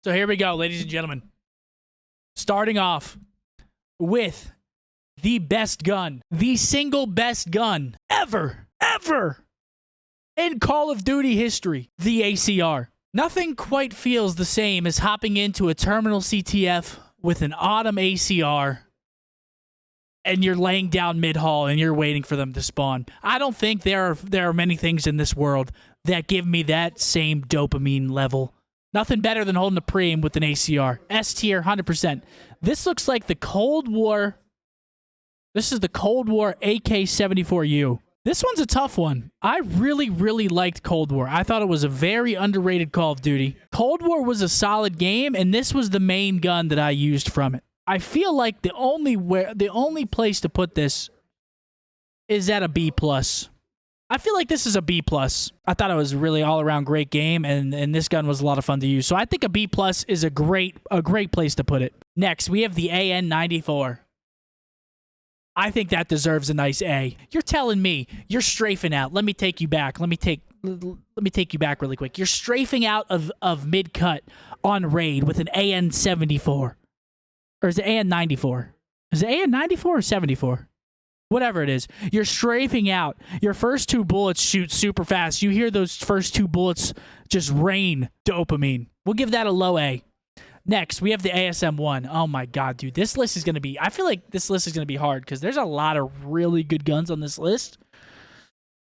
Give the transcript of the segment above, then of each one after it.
So here we go, ladies and gentlemen. Starting off with the best gun, the single best gun ever in Call of Duty history, the ACR. Nothing quite feels the same as hopping into a terminal CTF with an Autumn ACR and you're laying down mid-haul and you're waiting for them to spawn. I don't think there are many things in this world that give me that same dopamine level. Nothing better than holding a preem with an ACR. S tier, 100%. This looks like the Cold War. This is the Cold War AK-74U. This one's a tough one. I really liked Cold War. I thought it was a very underrated Call of Duty. Cold War was a solid game, and this was the main gun that I used from it. I feel like the only place to put this is at a B+. I feel like this is a B+. I thought it was really all-around great game, and this gun was a lot of fun to use. So I think a B+ is a great place to put it. Next, we have the AN94. I think that deserves a nice A. You're telling me you're strafing out. Let me take you back. Let me take you back really quick. You're strafing out of mid-cut on raid with an AN74. Or is it AN94? Is it AN94 or 74? Whatever it is. You're strafing out. Your first two bullets shoot super fast. You hear those first two bullets just rain dopamine. We'll give that a low A. Next, we have the ASM-1. Oh my god, dude. This list is going to be... I feel like this list is going to be hard because there's a lot of really good guns on this list.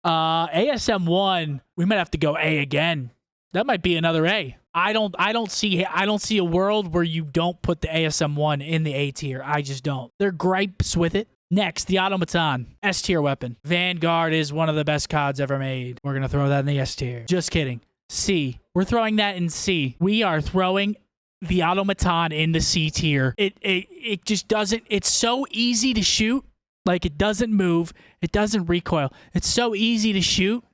ASM-1, we might have to go A again. That might be another A. I don't see a world where you don't put the ASM-1 in the A tier. I just don't. There are gripes with it. Next, the Automaton. S tier weapon. Vanguard is one of the best CODs ever made. We're going to throw that in the S tier. Just kidding. C. We're throwing that in C. We are throwing the Automaton in the C tier. It just doesn't... It's so easy to shoot. Like, it doesn't move. It doesn't recoil. It's so easy to shoot.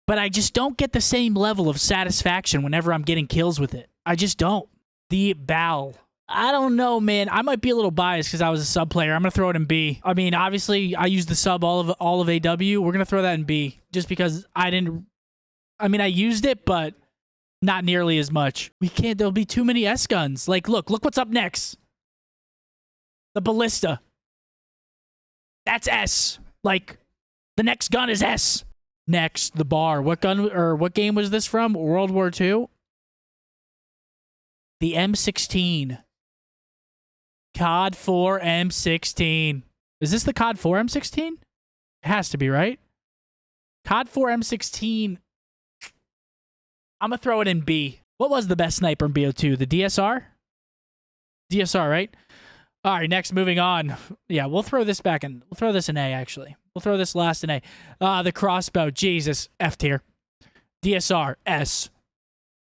But I just don't get the same level of satisfaction whenever I'm getting kills with it. I just don't. The BAL. I don't know, man. I might be a little biased because I was a sub player. I'm going to throw it in B. I mean, obviously, I used the sub all of AW. We're going to throw that in B just because I used it, but not nearly as much. There'll be too many S guns. Like, look what's up next. The Ballista. That's S. Like, the next gun is S. Next, the bar. What game was this from? World War II? The M16. COD 4 M16. Is this the COD 4 M16? It has to be, right? COD 4 M16. I'm going to throw it in B. What was the best sniper in BO2? The DSR? DSR, right? All right, next, moving on. Yeah, we'll throw this back in. We'll throw this in A, actually. We'll throw this last in A. The crossbow. Jesus. F tier. DSR. S.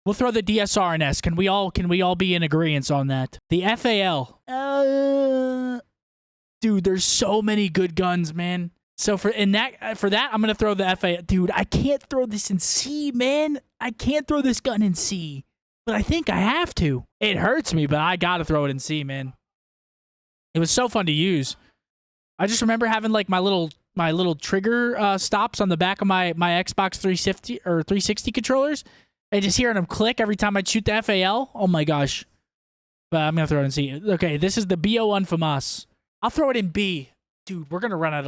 We'll throw the DSR in S. Can we all be in agreement on that? The FAL. Dude, there's so many good guns, man. So for that, I'm gonna throw the FAL. Dude, I can't throw this in C, man. I can't throw this gun in C. But I think I have to. It hurts me, but I gotta throw it in C, man. It was so fun to use. I just remember having like my little trigger stops on the back of my Xbox 360 controllers, and just hearing them click every time I'd shoot the FAL. Oh my gosh! But I'm gonna throw it in C. Okay, this is the BO1 FAMAS. I'll throw it in B, dude. We're gonna run out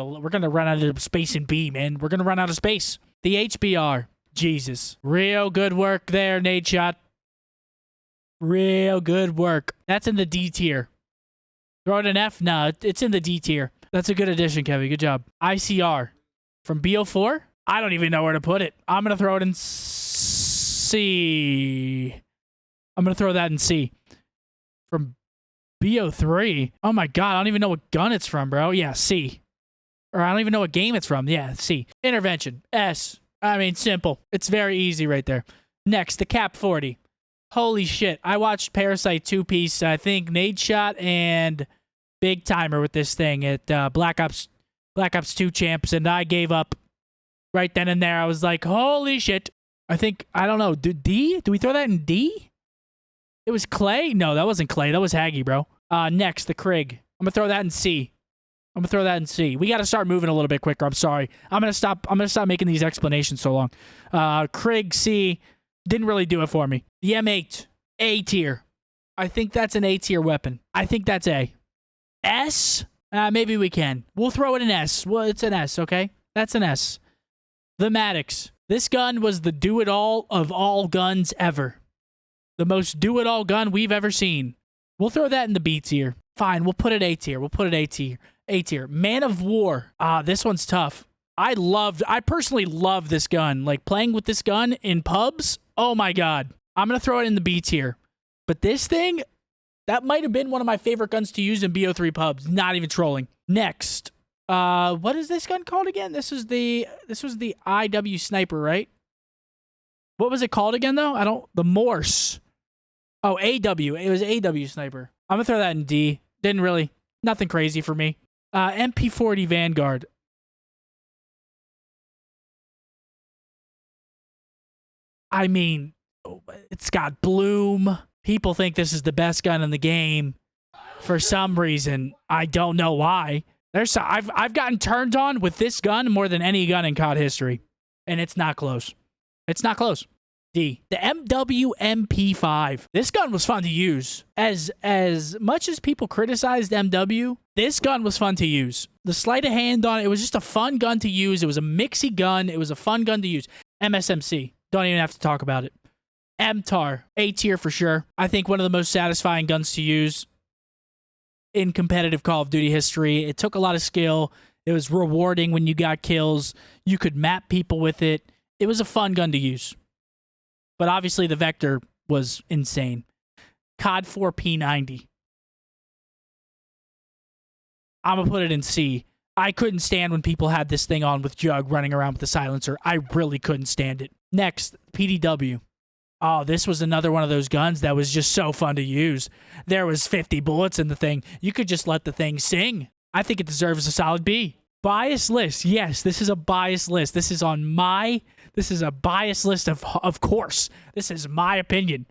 of space in B, man. We're gonna run out of space. The HBR. Jesus, real good work there, Nate Shot. Real good work. That's in the D tier. Throw it in F? No, it's in the D tier. That's a good addition, Kevin. Good job. ICR. From BO4? I don't even know where to put it. I'm going to throw it in C. I'm going to throw that in C. From BO3? Oh my god, I don't even know what gun it's from, bro. Yeah, C. Or I don't even know what game it's from. Yeah, C. Intervention. S. I mean, simple. It's very easy right there. Next, the Cap 40. Holy shit. I watched Parasite 2-piece, I think Nade Shot and Big Timer with this thing at Black Ops 2 Champs, and I gave up right then and there. I was like, holy shit. I don't know. D? Do we throw that in D? It was Clay? No, that wasn't Clay. That was Haggy, bro. Next, the Krig. I'm going to throw that in C. We got to start moving a little bit quicker. I'm sorry. I'm going to stop making these explanations so long. Krig, C. Didn't really do it for me. The M8, A tier. I think that's an A tier weapon. I think that's A. S? Maybe we can. We'll throw it an S. Well, it's an S, okay? That's an S. The Maddox. This gun was the do-it-all of all guns ever. The most do-it-all gun we've ever seen. We'll throw that in the B tier. Fine, we'll put it A tier. We'll put it A tier. A tier. Man of War. This one's tough. I personally love this gun. Like, playing with this gun in pubs, oh my god. I'm going to throw it in the B tier. But this thing, that might have been one of my favorite guns to use in BO3 pubs. Not even trolling. Next. What is this gun called again? This was the IW Sniper, right? What was it called again, though? The Morse. Oh, AW. It was AW Sniper. I'm going to throw that in D. Nothing crazy for me. MP40 Vanguard. I mean, it's got bloom. People think this is the best gun in the game for some reason. I don't know why. I've gotten turned on with this gun more than any gun in COD history, and it's not close. It's not close. D. The MW MP5. This gun was fun to use. As much as people criticized MW, this gun was fun to use. The sleight of hand on it was just a fun gun to use. It was a mixy gun. It was a fun gun to use. MSMC. Don't even have to talk about it. MTAR. A tier for sure. I think one of the most satisfying guns to use in competitive Call of Duty history. It took a lot of skill. It was rewarding when you got kills. You could map people with it. It was a fun gun to use. But obviously the Vector was insane. COD 4 P90. I'm going to put it in C. I couldn't stand when people had this thing on with Jug running around with the silencer. I really couldn't stand it. Next, PDW. Oh, this was another one of those guns that was just so fun to use. There was 50 bullets in the thing. You could just let the thing sing. I think it deserves a solid B. Bias list. Yes, this is a bias list. This is a bias list of course. This is my opinion.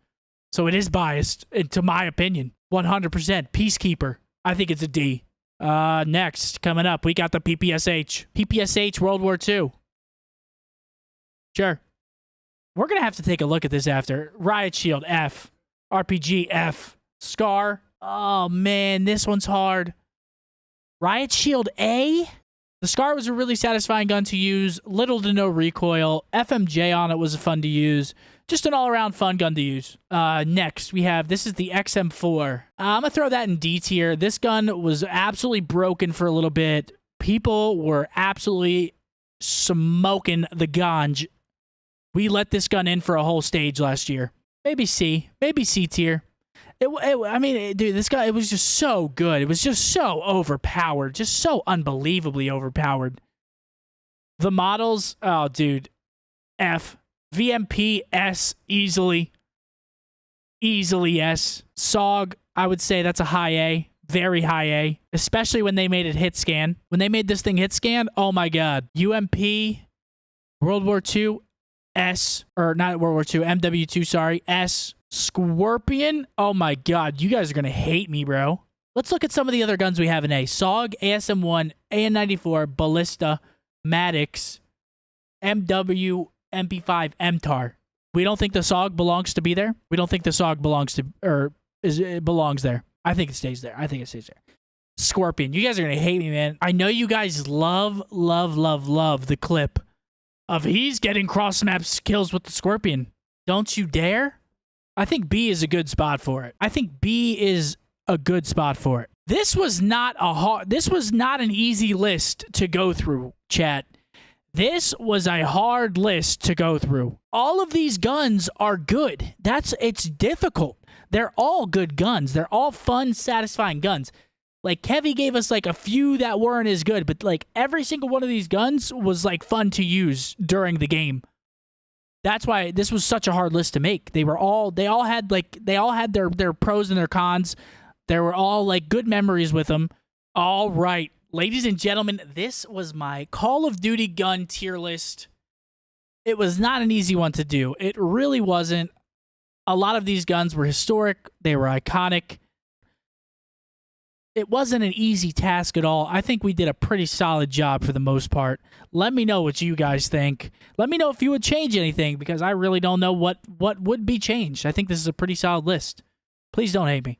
So it is biased to my opinion. 100%. Peacekeeper. I think it's a D. Next, coming up, we got the PPSH. PPSH World War II. Sure. We're going to have to take a look at this after. Riot Shield, F. RPG, F. Scar. Oh, man, this one's hard. Riot Shield, A. The Scar was a really satisfying gun to use. Little to no recoil. FMJ on it was fun to use. Just an all-around fun gun to use. Next, this is the XM4. I'm going to throw that in D tier. This gun was absolutely broken for a little bit. People were absolutely smoking the ganj. We let this gun in for a whole stage last year. Maybe C. Maybe C tier. Dude, this guy, it was just so good. It was just so overpowered. Just so unbelievably overpowered. The models, oh, dude. F. VMP, S, easily. Easily S. SOG, I would say that's a high A. Very high A. Especially when they made it hit scan. When they made this thing hit scan, oh my god. UMP, World War II, S. Or not World War II, MW2, sorry. S. Scorpion, oh my god. You guys are going to hate me, bro. Let's look at some of the other guns we have in A. SOG, ASM-1, AN-94, Ballista, Maddox, MW, MP5, MTAR. We don't think the SOG belongs to be there. We don't think the SOG belongs there. I think it stays there. Scorpion. You guys are going to hate me, man. I know you guys love the clip of he's getting cross-map kills with the Scorpion. Don't you dare? I think B is a good spot for it. This was not an easy list to go through, chat. This was a hard list to go through. All of these guns are good. It's difficult. They're all good guns. They're all fun, satisfying guns. Like, Kevy gave us, like, a few that weren't as good, but, like, every single one of these guns was, like, fun to use during the game. That's why this was such a hard list to make. They all had their pros and their cons. There were all, like, good memories with them. All right, ladies and gentlemen, this was my Call of Duty gun tier list. It was not an easy one to do. It really wasn't. A lot of these guns were historic. They were iconic. It wasn't an easy task at all. I think we did a pretty solid job for the most part. Let me know what you guys think. Let me know if you would change anything, because I really don't know what would be changed. I think this is a pretty solid list. Please don't hate me.